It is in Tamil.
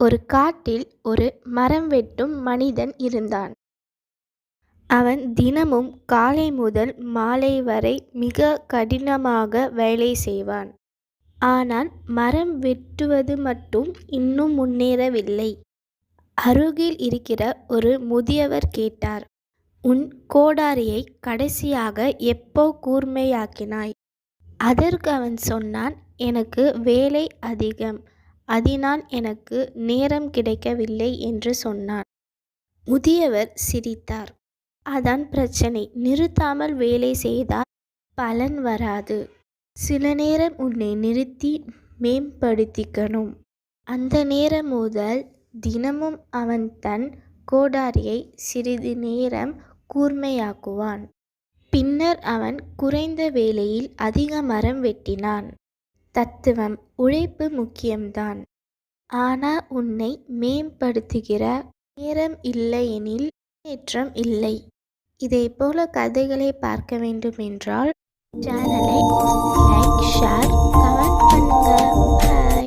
ஒரு காட்டில் ஒரு மரம் வெட்டும் மனிதன் இருந்தான். அவன் தினமும் காலை முதல் மாலை வரை மிக கடினமாக வேலை செய்வான். ஆனால் மரம் வெட்டுவது மட்டும் இன்னும் முன்னேறவில்லை. அருகில் இருக்கிற ஒரு முதியவர் கேட்டார், "உன் கோடாரியை கடைசியாக எப்போ கூர்மையாக்கினாய்?" அதற்கு அவன் சொன்னான், "எனக்கு வேலை அதிகம், அதனால் எனக்கு நேரம் கிடைக்கவில்லை" என்று சொன்னான். முதியவர் சிரித்தார். "அதான் பிரச்சனை, நிறுத்தாமல் வேலை செய்தால் பலன் வராது. சில நேரம் உன்னை நிறுத்தி மேம்படுத்திக்கணும்." அந்த நேரம் முதல் தினமும் அவன் தன் கோடாரியை சிறிது நேரம் கூர்மையாக்குவான். பின்னர் அவன் குறைந்த வேலையில் அதிக மரம் வெட்டினான். தத்துவம்: உழைப்பு முக்கியம்தான், ஆனால் உன்னை மேம்படுத்துகிற நேரம் இல்லையெனில் முன்னேற்றம் இல்லை. இதைப்போல கதைகளை பார்க்க வேண்டும் என்றால் சேனலை